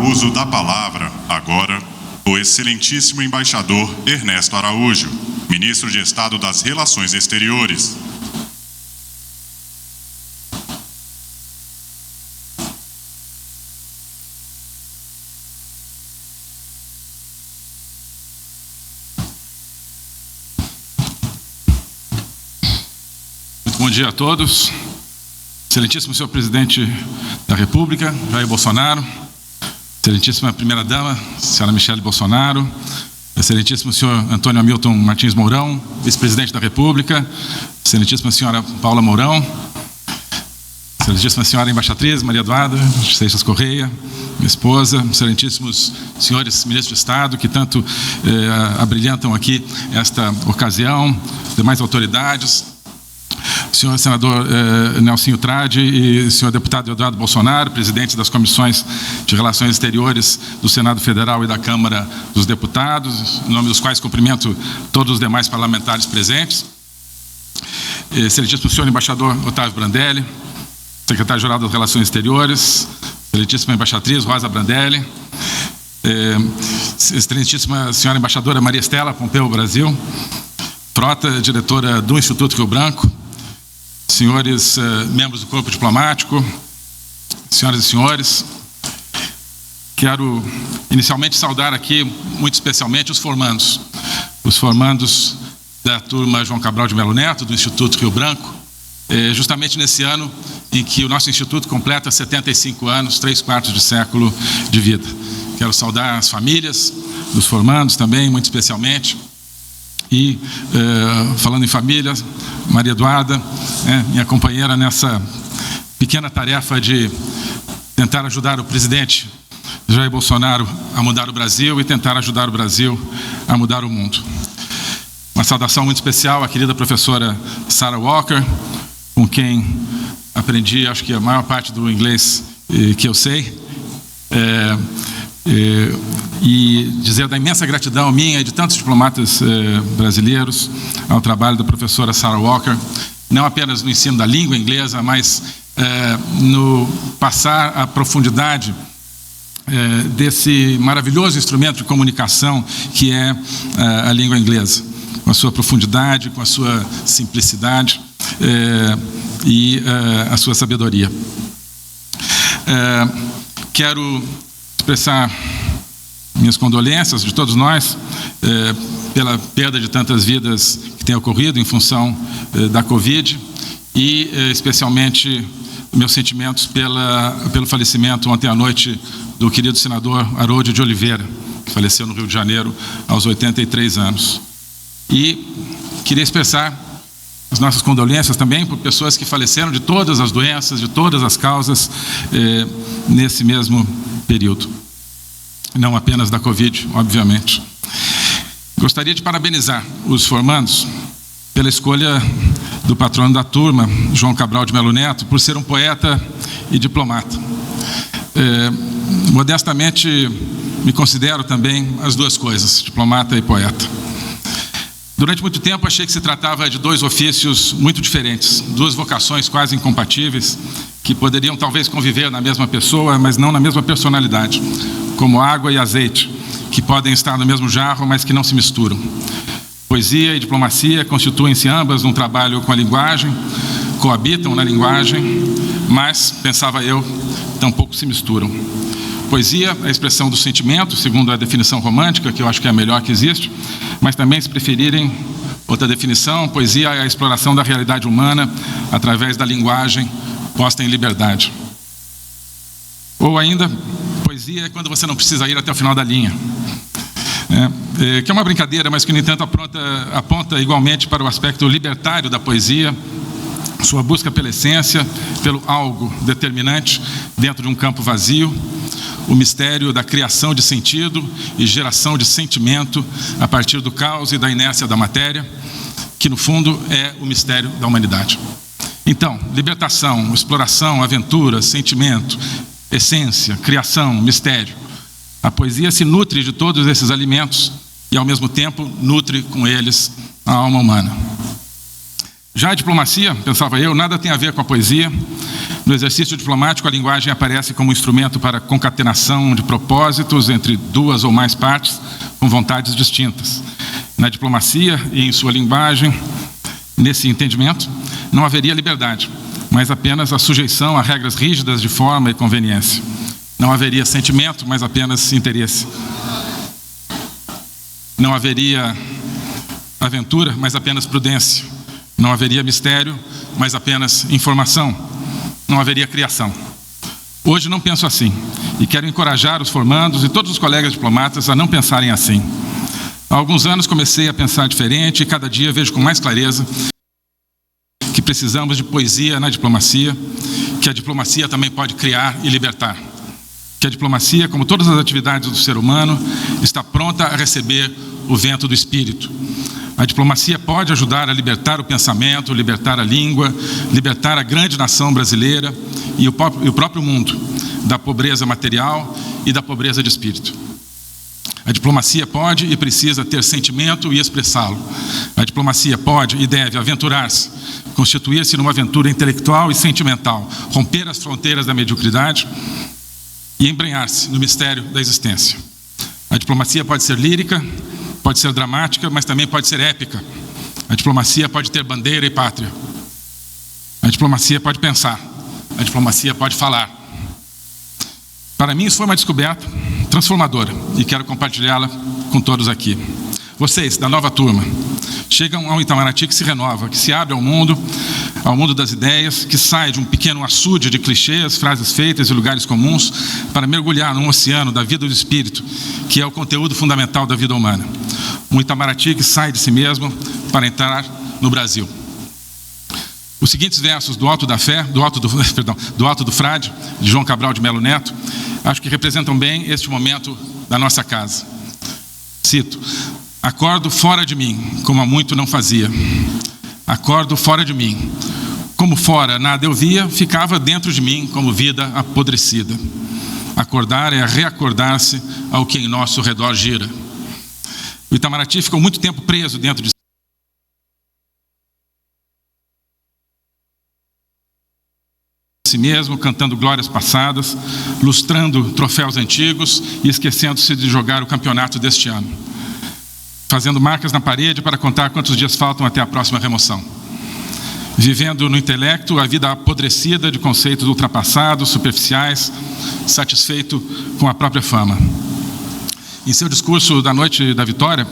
o uso da palavra, agora, o excelentíssimo embaixador Ernesto Araújo, ministro de Estado das Relações Exteriores. Bom dia a todos. Excelentíssimo senhor presidente da República, Jair Bolsonaro, excelentíssima primeira-dama, senhora Michele Bolsonaro, excelentíssimo senhor Antônio Hamilton Martins Mourão, vice-presidente da República, excelentíssima senhora Paula Mourão, excelentíssima senhora embaixatriz Maria Eduarda Seixas Correia, minha esposa, excelentíssimos senhores ministros de Estado que tanto abrilhantam aqui esta ocasião, demais autoridades, senhor senador Nelsinho Trade e senhor deputado Eduardo Bolsonaro, presidentes das comissões de Relações Exteriores do Senado Federal e da Câmara dos Deputados, em nome dos quais cumprimento todos os demais parlamentares presentes, excelentíssimo senhor embaixador Otávio Brandelli, secretário-geral das Relações Exteriores, excelentíssima embaixatriz Rosa Brandelli, excelentíssima senhora embaixadora Maria Estela Pompeu Brasil, Frota, diretora do Instituto Rio Branco, senhores membros do corpo diplomático, senhoras e senhores, quero inicialmente saudar aqui, muito especialmente, os formandos da turma João Cabral de Melo Neto, do Instituto Rio Branco, justamente nesse ano em que o nosso Instituto completa 75 anos, 3/4 de século de vida. Quero saudar as famílias dos formandos também, muito especialmente. E, falando em família, Maria Eduarda, minha companheira nessa pequena tarefa de tentar ajudar o presidente Jair Bolsonaro a mudar o Brasil e tentar ajudar o Brasil a mudar o mundo. Uma saudação muito especial à querida professora Sarah Walker, com quem aprendi, acho que a maior parte do inglês que eu sei, e dizer da imensa gratidão minha e de tantos diplomatas brasileiros ao trabalho da professora Sarah Walker, não apenas no ensino da língua inglesa, mas no passar a profundidade desse maravilhoso instrumento de comunicação que é a língua inglesa, com a sua profundidade, com a sua simplicidade e a sua sabedoria. Quero expressar minhas condolências de todos nós pela perda de tantas vidas que tem ocorrido em função da Covid e especialmente meus sentimentos pelo falecimento ontem à noite do querido senador Harold de Oliveira, que faleceu no Rio de Janeiro aos 83 anos. E queria expressar as nossas condolências também por pessoas que faleceram de todas as doenças, de todas as causas nesse mesmo período. Não apenas da Covid, obviamente. Gostaria de parabenizar os formandos pela escolha do patrono da turma, João Cabral de Melo Neto, por ser um poeta e diplomata. Modestamente, me considero também as duas coisas, diplomata e poeta. Durante muito tempo achei que se tratava de dois ofícios muito diferentes, duas vocações quase incompatíveis, que poderiam talvez conviver na mesma pessoa, mas não na mesma personalidade, como água e azeite, que podem estar no mesmo jarro, mas que não se misturam. Poesia e diplomacia constituem-se ambas num trabalho com a linguagem, coabitam na linguagem, mas, pensava eu, tampouco se misturam. Poesia é a expressão do sentimento, segundo a definição romântica, que eu acho que é a melhor que existe, mas também, se preferirem outra definição, poesia é a exploração da realidade humana através da linguagem posta em liberdade. Ou ainda, poesia é quando você não precisa ir até o final da linha. Que é uma brincadeira, mas que, no entanto, aponta igualmente para o aspecto libertário da poesia, sua busca pela essência, pelo algo determinante dentro de um campo vazio, o mistério da criação de sentido e geração de sentimento a partir do caos e da inércia da matéria, que no fundo é o mistério da humanidade. Então, libertação, exploração, aventura, sentimento, essência, criação, mistério. A poesia se nutre de todos esses alimentos e, ao mesmo tempo, nutre com eles a alma humana. Já a diplomacia, pensava eu, nada tem a ver com a poesia, No exercício diplomático, a linguagem aparece como instrumento para concatenação de propósitos entre duas ou mais partes com vontades distintas. Na diplomacia e em sua linguagem, nesse entendimento, não haveria liberdade, mas apenas a sujeição a regras rígidas de forma e conveniência. Não haveria sentimento, mas apenas interesse. Não haveria aventura, mas apenas prudência. Não haveria mistério, mas apenas informação. Não haveria criação. Hoje não penso assim, e quero encorajar os formandos e todos os colegas diplomatas a não pensarem assim. Há alguns anos comecei a pensar diferente e cada dia vejo com mais clareza que precisamos de poesia na diplomacia, que a diplomacia também pode criar e libertar. Que a diplomacia, como todas as atividades do ser humano, está pronta a receber o vento do espírito. A diplomacia pode ajudar a libertar o pensamento, libertar a língua, libertar a grande nação brasileira e o próprio mundo da pobreza material e da pobreza de espírito. A diplomacia pode e precisa ter sentimento e expressá-lo. A diplomacia pode e deve aventurar-se, constituir-se numa aventura intelectual e sentimental, romper as fronteiras da mediocridade e embrenhar-se no mistério da existência. A diplomacia pode ser lírica, pode ser dramática, mas também pode ser épica. A diplomacia pode ter bandeira e pátria. A diplomacia pode pensar. A diplomacia pode falar. Para mim, isso foi uma descoberta transformadora e quero compartilhá-la com todos aqui. Vocês, da nova turma, chegam ao Itamaraty que se renova, que se abre ao mundo das ideias, que sai de um pequeno açude de clichês, frases feitas e lugares comuns para mergulhar num oceano da vida do espírito, que é o conteúdo fundamental da vida humana. Um Itamaraty que sai de si mesmo para entrar no Brasil. Os seguintes versos do Alto da Fé, do Alto do Frade, de João Cabral de Melo Neto, acho que representam bem este momento da nossa casa. Cito: acordo fora de mim, como há muito não fazia. Acordo fora de mim. Como fora nada eu via, ficava dentro de mim como vida apodrecida. Acordar é reacordar-se ao que em nosso redor gira. O Itamaraty ficou muito tempo preso dentro de si mesmo, cantando glórias passadas, lustrando troféus antigos e esquecendo-se de jogar o campeonato deste ano. Fazendo marcas na parede para contar quantos dias faltam até a próxima remoção. Vivendo no intelecto a vida apodrecida de conceitos ultrapassados, superficiais, satisfeito com a própria fama. Em seu discurso da noite da vitória,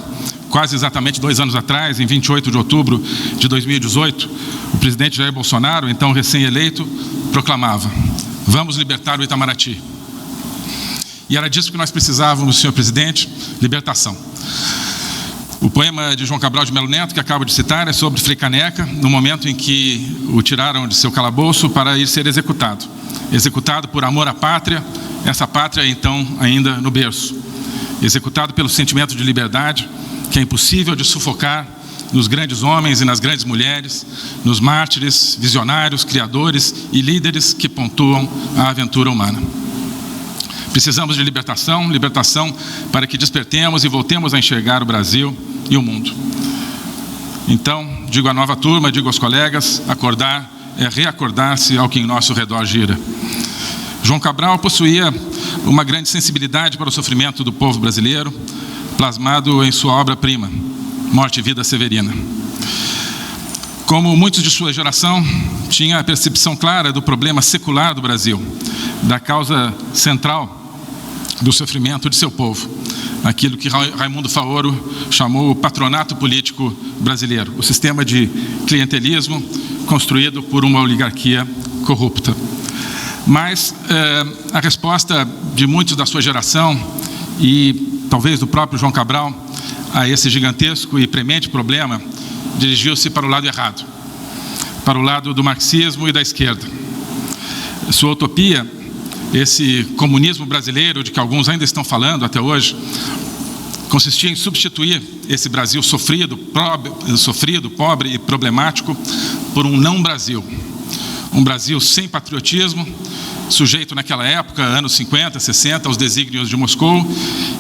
quase exatamente 2 anos atrás, em 28 de outubro de 2018, o presidente Jair Bolsonaro, então recém-eleito, proclamava: vamos libertar o Itamaraty. E era disso que nós precisávamos, senhor presidente: libertação. O poema de João Cabral de Melo Neto, que acabo de citar, é sobre Frei Caneca, no momento em que o tiraram de seu calabouço para ir ser executado. Executado por amor à pátria, essa pátria então ainda no berço. Executado pelo sentimento de liberdade, que é impossível de sufocar nos grandes homens e nas grandes mulheres, nos mártires, visionários, criadores e líderes que pontuam a aventura humana. Precisamos de libertação, libertação para que despertemos e voltemos a enxergar o Brasil e o mundo. Então, digo à nova turma, digo aos colegas, acordar é reacordar-se ao que em nosso redor gira. João Cabral possuía uma grande sensibilidade para o sofrimento do povo brasileiro, plasmado em sua obra-prima, Morte e Vida Severina. Como muitos de sua geração, tinha a percepção clara do problema secular do Brasil, da causa central do sofrimento de seu povo, aquilo que Raimundo Faoro chamou o patronato político brasileiro, o sistema de clientelismo construído por uma oligarquia corrupta. Mas a resposta de muitos da sua geração e talvez do próprio João Cabral a esse gigantesco e premente problema dirigiu-se para o lado errado, para o lado do marxismo e da esquerda. Sua utopia, esse comunismo brasileiro de que alguns ainda estão falando até hoje, consistia em substituir esse Brasil sofrido, pobre e problemático por um não-Brasil. Um Brasil sem patriotismo, sujeito naquela época, anos 50, 60, aos desígnios de Moscou,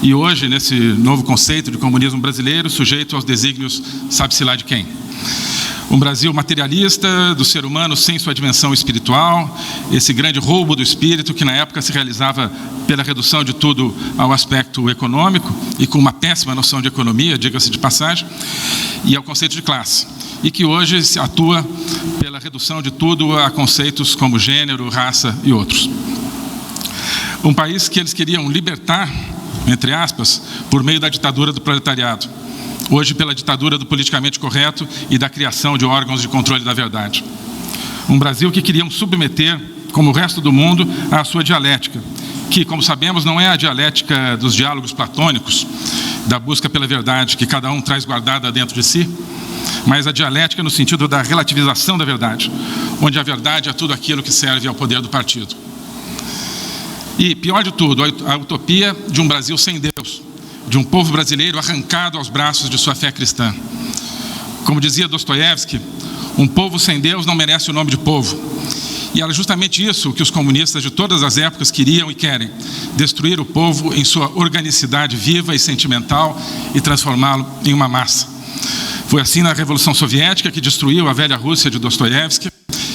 e hoje, nesse novo conceito de comunismo brasileiro, sujeito aos desígnios sabe-se lá de quem. Um Brasil materialista, do ser humano sem sua dimensão espiritual, esse grande roubo do espírito que na época se realizava pela redução de tudo ao aspecto econômico e com uma péssima noção de economia, diga-se de passagem, e ao conceito de classe, e que hoje se atua pela redução de tudo a conceitos como gênero, raça e outros. Um país que eles queriam libertar, entre aspas, por meio da ditadura do proletariado, hoje pela ditadura do politicamente correto e da criação de órgãos de controle da verdade. Um Brasil que queriam submeter, como o resto do mundo, à sua dialética, que, como sabemos, não é a dialética dos diálogos platônicos, da busca pela verdade que cada um traz guardada dentro de si, mas a dialética no sentido da relativização da verdade, onde a verdade é tudo aquilo que serve ao poder do partido. E, pior de tudo, a utopia de um Brasil sem Deus, de um povo brasileiro arrancado aos braços de sua fé cristã. Como dizia Dostoiévski, um povo sem Deus não merece o nome de povo. E era justamente isso que os comunistas de todas as épocas queriam e querem: destruir o povo em sua organicidade viva e sentimental e transformá-lo em uma massa. Foi assim na Revolução Soviética, que destruiu a velha Rússia de Dostoiévski,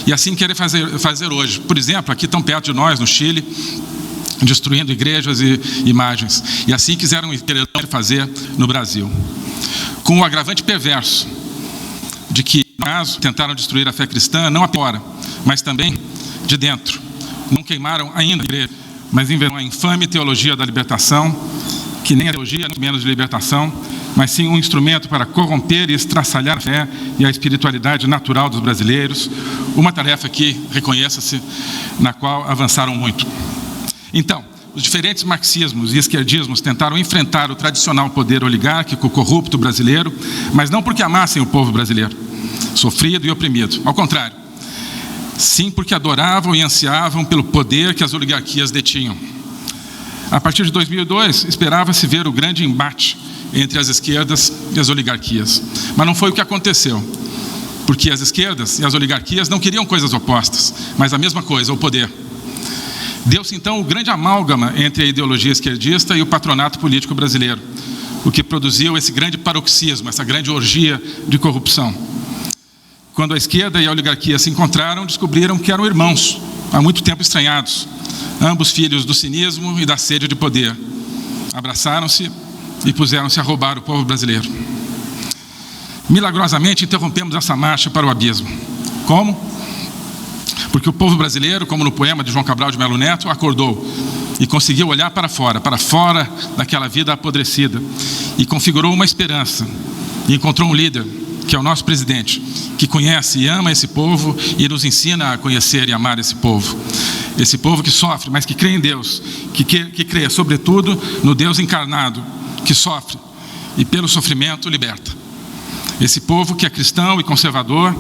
e assim querem fazer hoje. Por exemplo, aqui tão perto de nós, no Chile, destruindo igrejas e imagens. E assim quereram fazer no Brasil. Com o agravante perverso de que, no caso, tentaram destruir a fé cristã, não apenas fora, mas também de dentro. Não queimaram ainda a igreja, mas inventaram a infame teologia da libertação, que nem a teologia, muito menos de libertação, mas sim um instrumento para corromper e estraçalhar a fé e a espiritualidade natural dos brasileiros, uma tarefa que, reconheça-se, na qual avançaram muito. Então, os diferentes marxismos e esquerdismos tentaram enfrentar o tradicional poder oligárquico corrupto brasileiro, mas não porque amassem o povo brasileiro, sofrido e oprimido. Ao contrário, sim porque adoravam e ansiavam pelo poder que as oligarquias detinham. A partir de 2002, esperava-se ver o grande embate entre as esquerdas e as oligarquias. Mas não foi o que aconteceu, porque as esquerdas e as oligarquias não queriam coisas opostas, mas a mesma coisa, o poder. Deu-se então o grande amálgama entre a ideologia esquerdista e o patronato político brasileiro, o que produziu esse grande paroxismo, essa grande orgia de corrupção. Quando a esquerda e a oligarquia se encontraram, descobriram que eram irmãos, há muito tempo estranhados, ambos filhos do cinismo e da sede de poder. Abraçaram-se e puseram-se a roubar o povo brasileiro. Milagrosamente interrompemos essa marcha para o abismo. Como? Porque o povo brasileiro, como no poema de João Cabral de Melo Neto, acordou e conseguiu olhar para fora daquela vida apodrecida, e configurou uma esperança, e encontrou um líder, que é o nosso presidente, que conhece e ama esse povo e nos ensina a conhecer e amar esse povo. Esse povo que sofre, mas que crê em Deus, que crê, sobretudo, no Deus encarnado, que sofre e pelo sofrimento liberta. Esse povo que é cristão e conservador,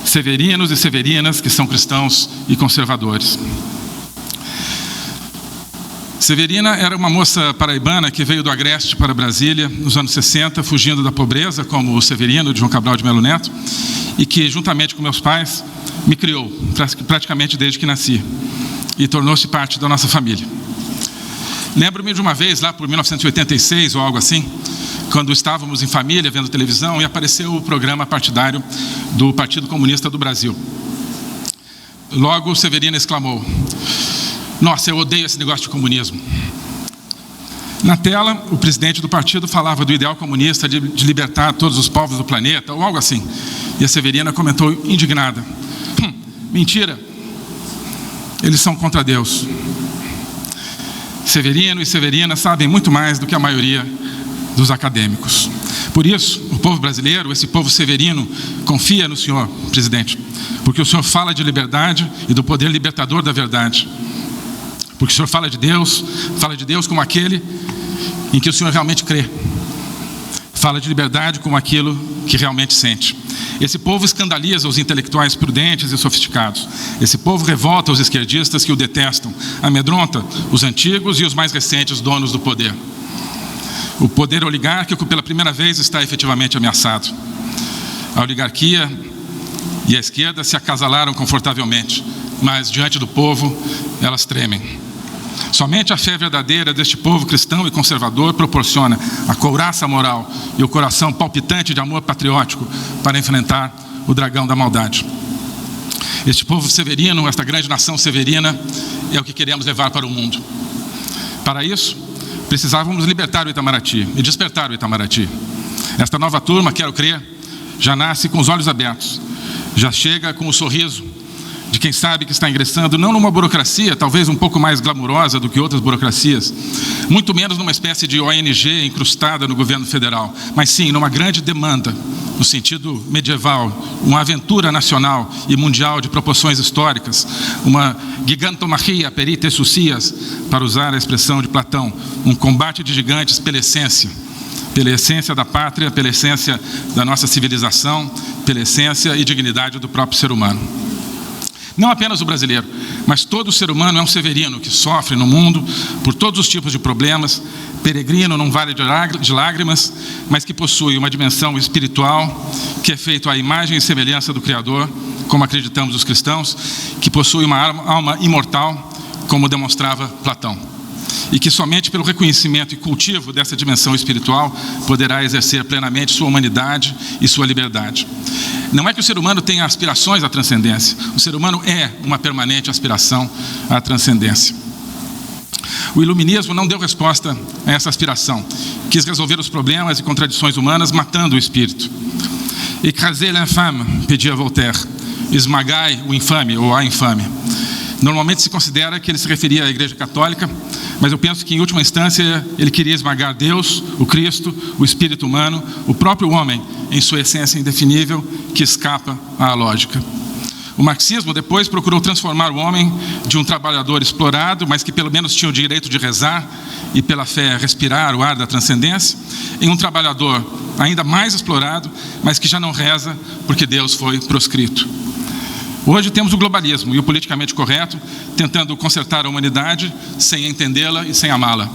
severinos e severinas que são cristãos e conservadores. Severina era uma moça paraibana que veio do Agreste para Brasília nos anos 60, fugindo da pobreza, como o Severino de João Cabral de Melo Neto, e que, juntamente com meus pais, me criou praticamente desde que nasci e tornou-se parte da nossa família. Lembro-me de uma vez, lá por 1986 ou algo assim, quando estávamos em família vendo televisão e apareceu o programa partidário do Partido Comunista do Brasil. Logo, Severina exclamou: "Nossa, eu odeio esse negócio de comunismo." Na tela, o presidente do partido falava do ideal comunista de libertar todos os povos do planeta, ou algo assim. E a Severina comentou indignada: "Mentira, eles são contra Deus." Severino e Severina sabem muito mais do que a maioria dos acadêmicos. Por isso, o povo brasileiro, esse povo severino, confia no senhor, presidente, porque o senhor fala de liberdade e do poder libertador da verdade. Porque o senhor fala de Deus como aquele em que o senhor realmente crê. Fala de liberdade como aquilo que realmente sente. Esse povo escandaliza os intelectuais prudentes e sofisticados. Esse povo revolta os esquerdistas que o detestam, amedronta os antigos e os mais recentes donos do poder. O poder oligárquico, pela primeira vez, está efetivamente ameaçado. A oligarquia e a esquerda se acasalaram confortavelmente, mas diante do povo, elas tremem. Somente a fé verdadeira deste povo cristão e conservador proporciona a couraça moral e o coração palpitante de amor patriótico para enfrentar o dragão da maldade. Este povo severino, esta grande nação severina, é o que queremos levar para o mundo. Para isso, precisávamos libertar o Itamaraty e despertar o Itamaraty. Esta nova turma, quero crer, já nasce com os olhos abertos, já chega com o sorriso de quem sabe que está ingressando não numa burocracia, talvez um pouco mais glamurosa do que outras burocracias, muito menos numa espécie de ONG incrustada no governo federal, mas sim numa grande demanda, no sentido medieval, uma aventura nacional e mundial de proporções históricas, uma gigantomachia perite sucias, para usar a expressão de Platão, um combate de gigantes pela essência da pátria, pela essência da nossa civilização, pela essência e dignidade do próprio ser humano. Não apenas o brasileiro, mas todo ser humano é um severino que sofre no mundo por todos os tipos de problemas, peregrino num vale de lágrimas, mas que possui uma dimensão espiritual, que é feito à imagem e semelhança do Criador, como acreditamos os cristãos, que possui uma alma imortal, como demonstrava Platão, e que somente pelo reconhecimento e cultivo dessa dimensão espiritual poderá exercer plenamente sua humanidade e sua liberdade. Não é que o ser humano tenha aspirações à transcendência, o ser humano é uma permanente aspiração à transcendência. O iluminismo não deu resposta a essa aspiração, quis resolver os problemas e contradições humanas matando o espírito. Écrasez l'infâme, pedia Voltaire, esmagai o infame ou a infame. Normalmente se considera que ele se referia à Igreja Católica, mas eu penso que em última instância ele queria esmagar Deus, o Cristo, o espírito humano, o próprio homem em sua essência indefinível que escapa à lógica. O marxismo depois procurou transformar o homem de um trabalhador explorado, mas que pelo menos tinha o direito de rezar e pela fé respirar o ar da transcendência, em um trabalhador ainda mais explorado, mas que já não reza porque Deus foi proscrito. Hoje temos o globalismo e o politicamente correto tentando consertar a humanidade sem entendê-la e sem amá-la.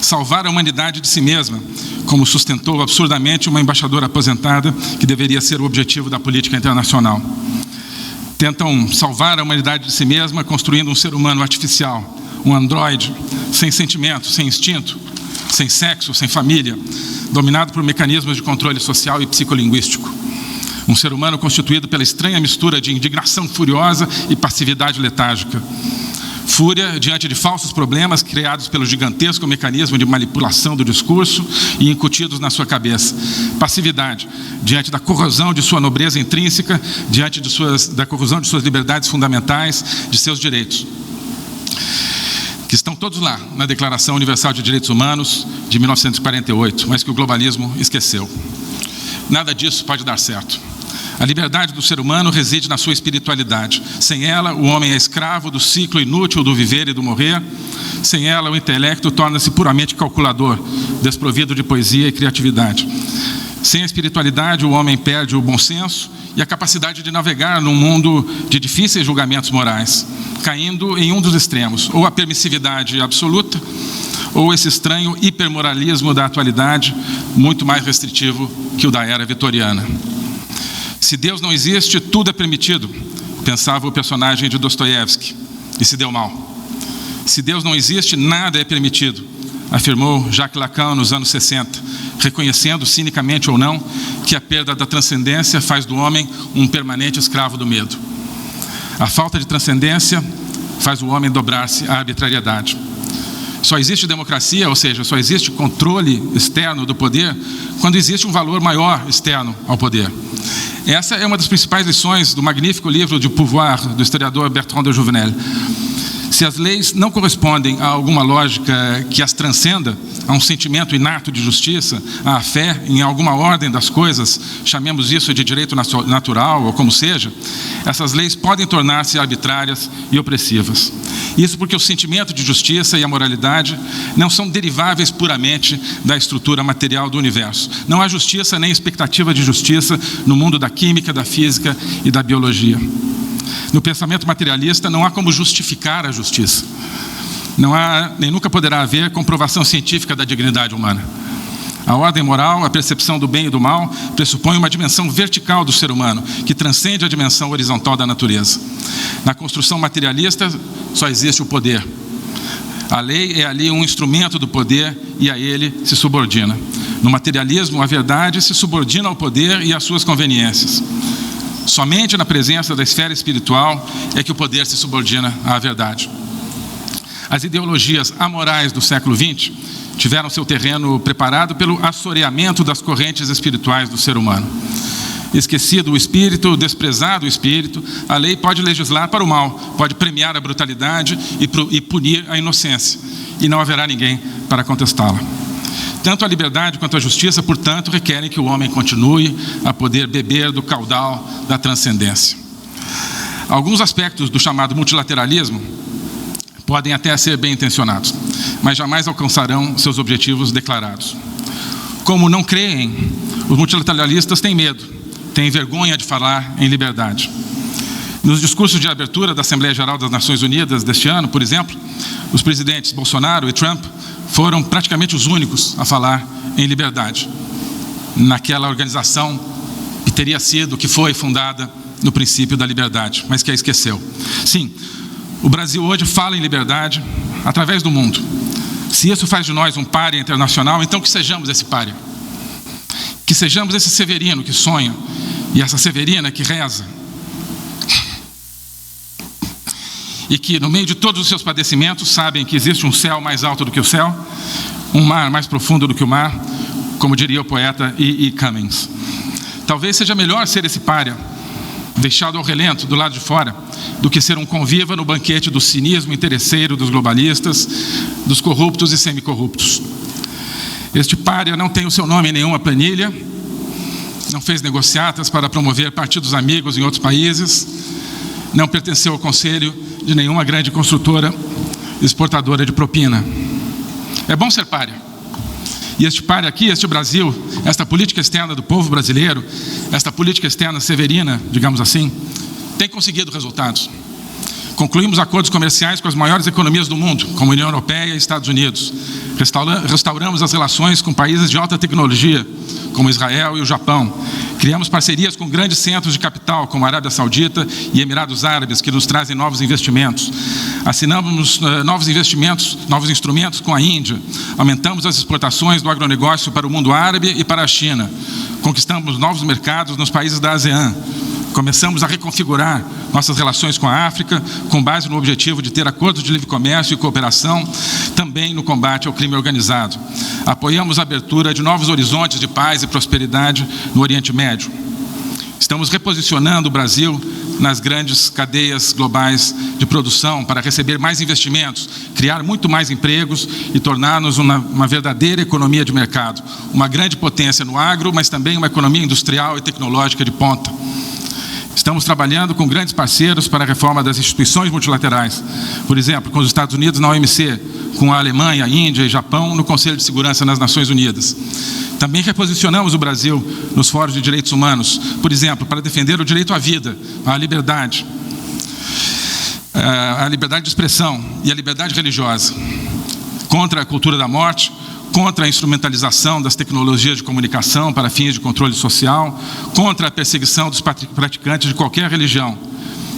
Salvar a humanidade de si mesma, como sustentou absurdamente uma embaixadora aposentada, que deveria ser o objetivo da política internacional. Tentam salvar a humanidade de si mesma construindo um ser humano artificial, um androide, sem sentimento, sem instinto, sem sexo, sem família, dominado por mecanismos de controle social e psicolinguístico. Um ser humano constituído pela estranha mistura de indignação furiosa e passividade letárgica. Fúria diante de falsos problemas criados pelo gigantesco mecanismo de manipulação do discurso e incutidos na sua cabeça. Passividade diante da corrosão de sua nobreza intrínseca, diante da corrosão de suas liberdades fundamentais, de seus direitos, que estão todos lá na Declaração Universal de Direitos Humanos de 1948, mas que o globalismo esqueceu. Nada disso pode dar certo. A liberdade do ser humano reside na sua espiritualidade. Sem ela, o homem é escravo do ciclo inútil do viver e do morrer. Sem ela, o intelecto torna-se puramente calculador, desprovido de poesia e criatividade. Sem a espiritualidade, o homem perde o bom senso e a capacidade de navegar num mundo de difíceis julgamentos morais, caindo em um dos extremos, ou a permissividade absoluta, ou esse estranho hipermoralismo da atualidade, muito mais restritivo que o da era vitoriana. Se Deus não existe, tudo é permitido, pensava o personagem de Dostoiévski, e se deu mal. Se Deus não existe, nada é permitido, afirmou Jacques Lacan nos anos 60, reconhecendo, cinicamente ou não, que a perda da transcendência faz do homem um permanente escravo do medo. A falta de transcendência faz o homem dobrar-se à arbitrariedade. Só existe democracia, ou seja, só existe controle externo do poder, quando existe um valor maior externo ao poder. Essa é uma das principais lições do magnífico livro de Pouvoir, do historiador Bertrand de Jouvenel. Se as leis não correspondem a alguma lógica que as transcenda, a um sentimento inato de justiça, à fé em alguma ordem das coisas, chamemos isso de direito natural ou como seja, essas leis podem tornar-se arbitrárias e opressivas. Isso porque o sentimento de justiça e a moralidade não são deriváveis puramente da estrutura material do universo. Não há justiça nem expectativa de justiça no mundo da química, da física e da biologia. No pensamento materialista não há como justificar a justiça. Não há, nem nunca poderá haver, comprovação científica da dignidade humana. A ordem moral, a percepção do bem e do mal, pressupõe uma dimensão vertical do ser humano, que transcende a dimensão horizontal da natureza. Na construção materialista, só existe o poder. A lei é ali um instrumento do poder e a ele se subordina. No materialismo, a verdade se subordina ao poder e às suas conveniências. Somente na presença da esfera espiritual é que o poder se subordina à verdade. As ideologias amorais do século XX tiveram seu terreno preparado pelo assoreamento das correntes espirituais do ser humano. Esquecido o espírito, desprezado o espírito, a lei pode legislar para o mal, pode premiar a brutalidade e punir a inocência, e não haverá ninguém para contestá-la. Tanto a liberdade quanto a justiça, portanto, requerem que o homem continue a poder beber do caudal da transcendência. Alguns aspectos do chamado multilateralismo podem até ser bem intencionados, mas jamais alcançarão seus objetivos declarados. Como não creem, os multilateralistas têm medo, têm vergonha de falar em liberdade. Nos discursos de abertura da Assembleia Geral das Nações Unidas deste ano, por exemplo, os presidentes Bolsonaro e Trump foram praticamente os únicos a falar em liberdade, naquela organização que foi fundada no princípio da liberdade, mas que a esqueceu. Sim, o Brasil hoje fala em liberdade através do mundo. Se isso faz de nós um pária internacional, então que sejamos esse pária. Que sejamos esse Severino que sonha e essa Severina que reza. E que no meio de todos os seus padecimentos sabem que existe um céu mais alto do que o céu, um mar mais profundo do que o mar, como diria o poeta E. Cummings. Talvez seja melhor ser esse pária, deixado ao relento do lado de fora, do que ser um conviva no banquete do cinismo interesseiro dos globalistas, dos corruptos e semicorruptos. Este pária não tem o seu nome em nenhuma planilha, não fez negociatas para promover partidos amigos em outros países, não pertenceu ao conselho de nenhuma grande construtora exportadora de propina. É bom ser pária. E este pária aqui, este Brasil, esta política externa do povo brasileiro, esta política externa severina, digamos assim, tem conseguido resultados. Concluímos acordos comerciais com as maiores economias do mundo, como a União Europeia e Estados Unidos. Restauramos as relações com países de alta tecnologia, como Israel e o Japão. Criamos parcerias com grandes centros de capital, como a Arábia Saudita e Emirados Árabes, que nos trazem novos investimentos. Assinamos novos instrumentos com a Índia. Aumentamos as exportações do agronegócio para o mundo árabe e para a China. Conquistamos novos mercados nos países da ASEAN. Começamos a reconfigurar nossas relações com a África, com base no objetivo de ter acordos de livre comércio e cooperação, também no combate ao crime organizado. Apoiamos a abertura de novos horizontes de paz e prosperidade no Oriente Médio. Estamos reposicionando o Brasil nas grandes cadeias globais de produção para receber mais investimentos, criar muito mais empregos e tornar-nos uma verdadeira economia de mercado. Uma grande potência no agro, mas também uma economia industrial e tecnológica de ponta. Estamos trabalhando com grandes parceiros para a reforma das instituições multilaterais. Por exemplo, com os Estados Unidos na OMC, com a Alemanha, a Índia e Japão no Conselho de Segurança nas Nações Unidas. Também reposicionamos o Brasil nos fóruns de direitos humanos, por exemplo, para defender o direito à vida, à liberdade de expressão e a liberdade religiosa, contra a cultura da morte, contra a instrumentalização das tecnologias de comunicação para fins de controle social, contra a perseguição dos praticantes de qualquer religião,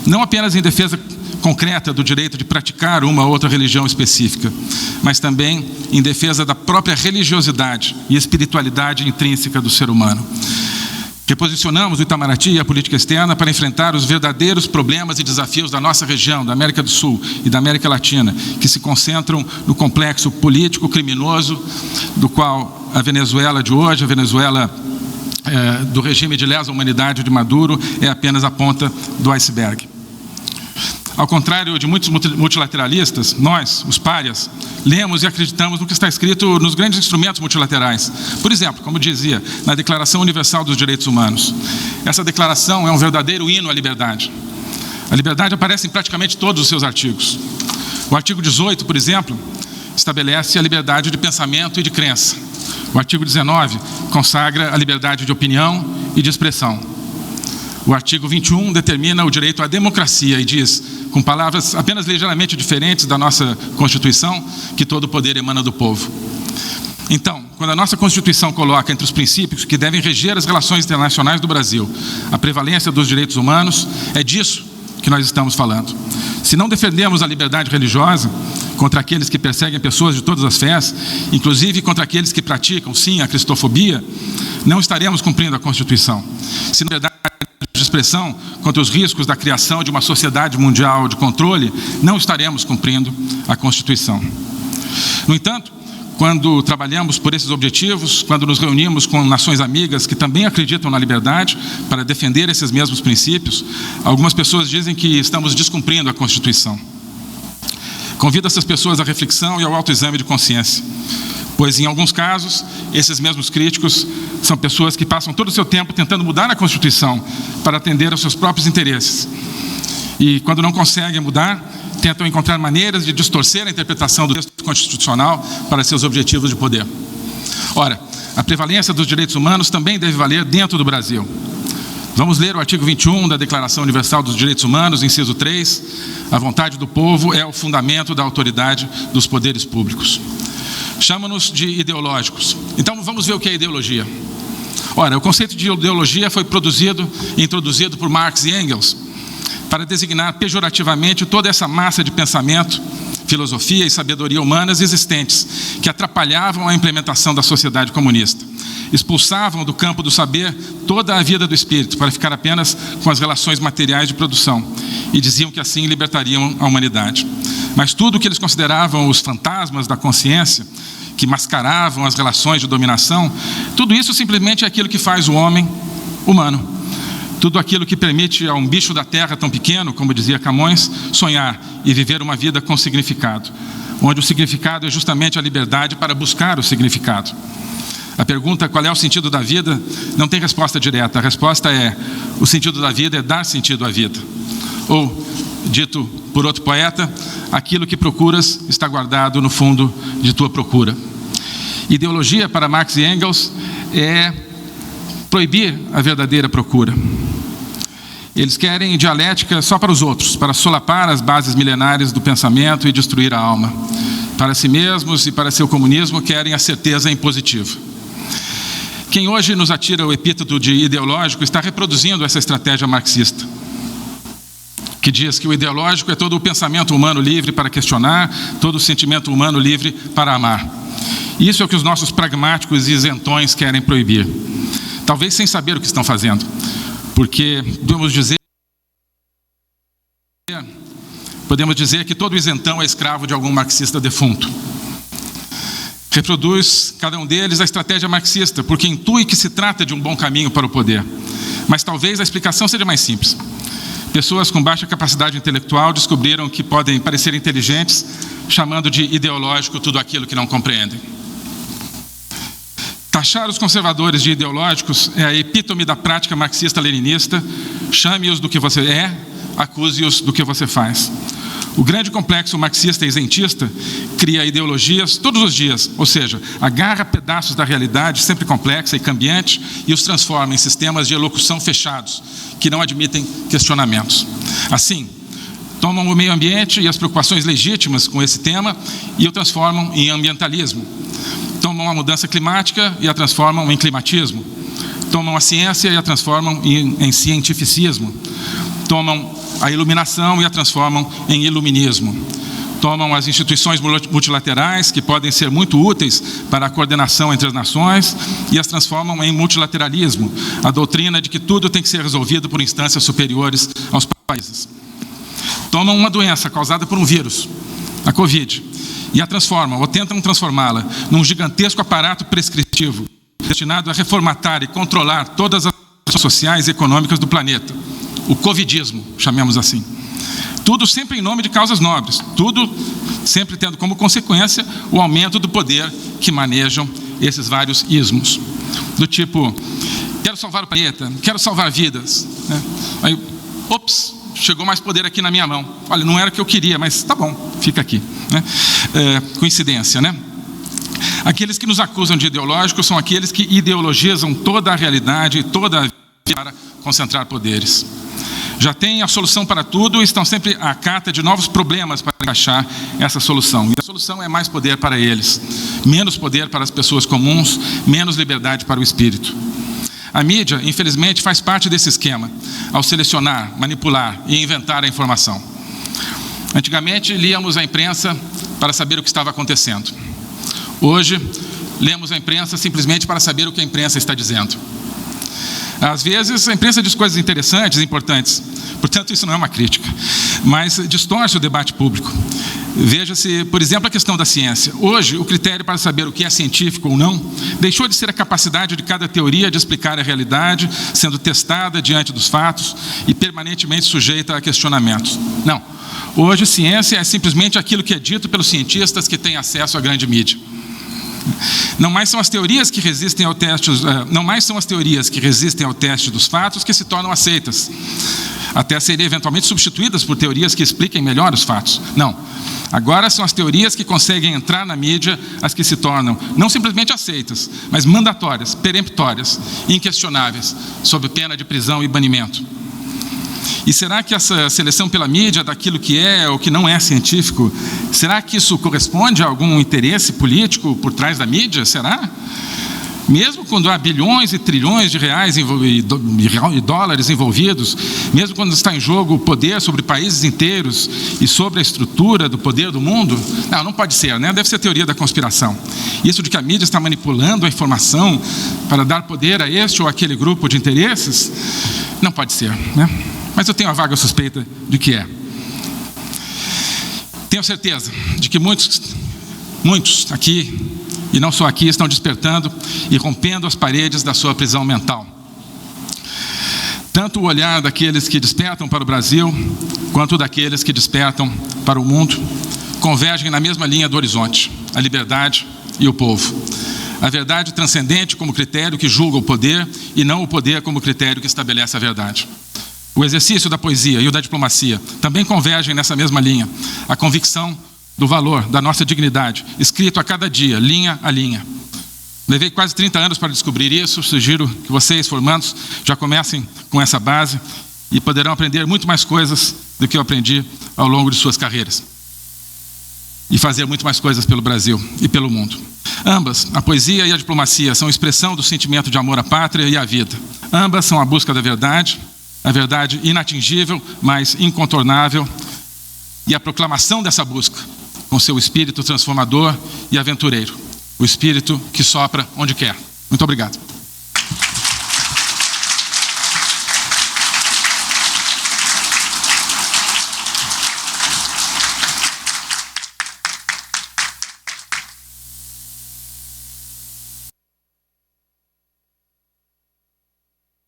não apenas em defesa concreta do direito de praticar uma ou outra religião específica, mas também em defesa da própria religiosidade e espiritualidade intrínseca do ser humano. Reposicionamos o Itamaraty e a política externa para enfrentar os verdadeiros problemas e desafios da nossa região, da América do Sul e da América Latina, que se concentram no complexo político criminoso do qual a Venezuela de hoje, a Venezuela do regime de lesa humanidade de Maduro, é apenas a ponta do iceberg. Ao contrário de muitos multilateralistas, nós, os párias, lemos e acreditamos no que está escrito nos grandes instrumentos multilaterais. Por exemplo, como dizia, na Declaração Universal dos Direitos Humanos. Essa declaração é um verdadeiro hino à liberdade. A liberdade aparece em praticamente todos os seus artigos. O artigo 18, por exemplo, estabelece a liberdade de pensamento e de crença. O artigo 19 consagra a liberdade de opinião e de expressão. O artigo 21 determina o direito à democracia e diz, com palavras apenas ligeiramente diferentes da nossa Constituição, que todo o poder emana do povo. Então, quando a nossa Constituição coloca entre os princípios que devem reger as relações internacionais do Brasil a prevalência dos direitos humanos, é disso que nós estamos falando. Se não defendemos a liberdade religiosa, contra aqueles que perseguem pessoas de todas as fés, inclusive contra aqueles que praticam, sim, a cristofobia, não estaremos cumprindo a Constituição. Se na verdade de expressão contra os riscos da criação de uma sociedade mundial de controle, não estaremos cumprindo a Constituição. No entanto, quando trabalhamos por esses objetivos, quando nos reunimos com nações amigas que também acreditam na liberdade para defender esses mesmos princípios, algumas pessoas dizem que estamos descumprindo a Constituição. Convido essas pessoas à reflexão e ao autoexame de consciência, pois em alguns casos, esses mesmos críticos são pessoas que passam todo o seu tempo tentando mudar a Constituição para atender aos seus próprios interesses. E quando não conseguem mudar, tentam encontrar maneiras de distorcer a interpretação do texto constitucional para seus objetivos de poder. Ora, a prevalência dos direitos humanos também deve valer dentro do Brasil. Vamos ler o artigo 21 da Declaração Universal dos Direitos Humanos, inciso 3. A vontade do povo é o fundamento da autoridade dos poderes públicos. Chama-nos de ideológicos. Então vamos ver o que é ideologia. Ora, o conceito de ideologia foi produzido e introduzido por Marx e Engels para designar pejorativamente toda essa massa de pensamento, filosofia e sabedoria humanas existentes que atrapalhavam a implementação da sociedade comunista. Expulsavam do campo do saber toda a vida do espírito para ficar apenas com as relações materiais de produção e diziam que assim libertariam a humanidade. Mas tudo o que eles consideravam os fantasmas da consciência, que mascaravam as relações de dominação, tudo isso simplesmente é aquilo que faz o homem humano. Tudo aquilo que permite a um bicho da terra tão pequeno, como dizia Camões, sonhar e viver uma vida com significado, onde o significado é justamente a liberdade para buscar o significado. A pergunta qual é o sentido da vida não tem resposta direta. A resposta é: o sentido da vida é dar sentido à vida. Ou, dito por outro poeta, aquilo que procuras está guardado no fundo de tua procura. Ideologia, para Marx e Engels, é proibir a verdadeira procura. Eles querem dialética só para os outros, para solapar as bases milenares do pensamento e destruir a alma. Para si mesmos e para seu comunismo querem a certeza impositiva. Quem hoje nos atira o epíteto de ideológico está reproduzindo essa estratégia marxista, que diz que o ideológico é todo o pensamento humano livre para questionar, todo o sentimento humano livre para amar. Isso é o que os nossos pragmáticos e isentões querem proibir. Talvez sem saber o que estão fazendo, porque podemos dizer que todo isentão é escravo de algum marxista defunto. Reproduz, cada um deles, a estratégia marxista, porque intui que se trata de um bom caminho para o poder. Mas talvez a explicação seja mais simples. Pessoas com baixa capacidade intelectual descobriram que podem parecer inteligentes, chamando de ideológico tudo aquilo que não compreendem. Taxar os conservadores de ideológicos é a epítome da prática marxista-leninista. Chame-os do que você é, acuse-os do que você faz. O grande complexo marxista e isentista cria ideologias todos os dias, ou seja, agarra pedaços da realidade sempre complexa e cambiante e os transforma em sistemas de elocução fechados, que não admitem questionamentos. Assim, tomam o meio ambiente e as preocupações legítimas com esse tema e o transformam em ambientalismo. Tomam a mudança climática e a transformam em climatismo. Tomam a ciência e a transformam em cientificismo. Tomam a iluminação e a transformam em iluminismo. Tomam as instituições multilaterais, que podem ser muito úteis para a coordenação entre as nações, e as transformam em multilateralismo, a doutrina de que tudo tem que ser resolvido por instâncias superiores aos países. Tomam uma doença causada por um vírus, a Covid, e a transformam, ou tentam transformá-la, num gigantesco aparato prescritivo, destinado a reformatar e controlar todas as ações sociais e econômicas do planeta. O covidismo, chamemos assim. Tudo sempre em nome de causas nobres, tudo sempre tendo como consequência o aumento do poder que manejam esses vários ismos. Do tipo, quero salvar o planeta, quero salvar vidas. Né? Aí, ops, chegou mais poder aqui na minha mão. Olha, não era o que eu queria, mas tá bom, fica aqui. Né? Coincidência, né? Aqueles que nos acusam de ideológicos são aqueles que ideologizam toda a realidade e toda a vida para concentrar poderes. Já têm a solução para tudo e estão sempre à cata de novos problemas para encaixar essa solução. E a solução é mais poder para eles, menos poder para as pessoas comuns, menos liberdade para o espírito. A mídia, infelizmente, faz parte desse esquema, ao selecionar, manipular e inventar a informação. Antigamente, líamos a imprensa para saber o que estava acontecendo. Hoje, lemos a imprensa simplesmente para saber o que a imprensa está dizendo. Às vezes, a imprensa diz coisas interessantes e importantes, portanto, isso não é uma crítica, mas distorce o debate público. Veja-se, por exemplo, a questão da ciência. Hoje, o critério para saber o que é científico ou não deixou de ser a capacidade de cada teoria de explicar a realidade, sendo testada diante dos fatos e permanentemente sujeita a questionamentos. Não. Hoje, ciência é simplesmente aquilo que é dito pelos cientistas que têm acesso à grande mídia. Não mais são as teorias que resistem ao teste, dos fatos que se tornam aceitas, até serem eventualmente substituídas por teorias que expliquem melhor os fatos. Não. Agora são as teorias que conseguem entrar na mídia as que se tornam não simplesmente aceitas, mas mandatórias, peremptórias, inquestionáveis, sob pena de prisão e banimento. E será que essa seleção pela mídia daquilo que é ou que não é científico, será que isso corresponde a algum interesse político por trás da mídia? Será? Mesmo quando há bilhões e trilhões de reais e dólares envolvidos, mesmo quando está em jogo o poder sobre países inteiros e sobre a estrutura do poder do mundo, não pode ser, né? Deve ser teoria da conspiração. Isso de que a mídia está manipulando a informação para dar poder a este ou aquele grupo de interesses, não pode ser, né? Mas eu tenho a vaga suspeita de que é. Tenho certeza de que muitos aqui, e não só aqui, estão despertando e rompendo as paredes da sua prisão mental. Tanto o olhar daqueles que despertam para o Brasil, quanto daqueles que despertam para o mundo, convergem na mesma linha do horizonte: a liberdade e o povo. A verdade transcendente como critério que julga o poder, e não o poder como critério que estabelece a verdade. O exercício da poesia e o da diplomacia também convergem nessa mesma linha. A convicção do valor da nossa dignidade, escrito a cada dia, linha a linha. Levei quase 30 anos para descobrir isso. Sugiro que vocês, formandos, já comecem com essa base e poderão aprender muito mais coisas do que eu aprendi ao longo de suas carreiras. E fazer muito mais coisas pelo Brasil e pelo mundo. Ambas, a poesia e a diplomacia, são expressão do sentimento de amor à pátria e à vida. Ambas são a busca da verdade, a verdade inatingível, mas incontornável, e a proclamação dessa busca, com seu espírito transformador e aventureiro, o espírito que sopra onde quer. Muito obrigado.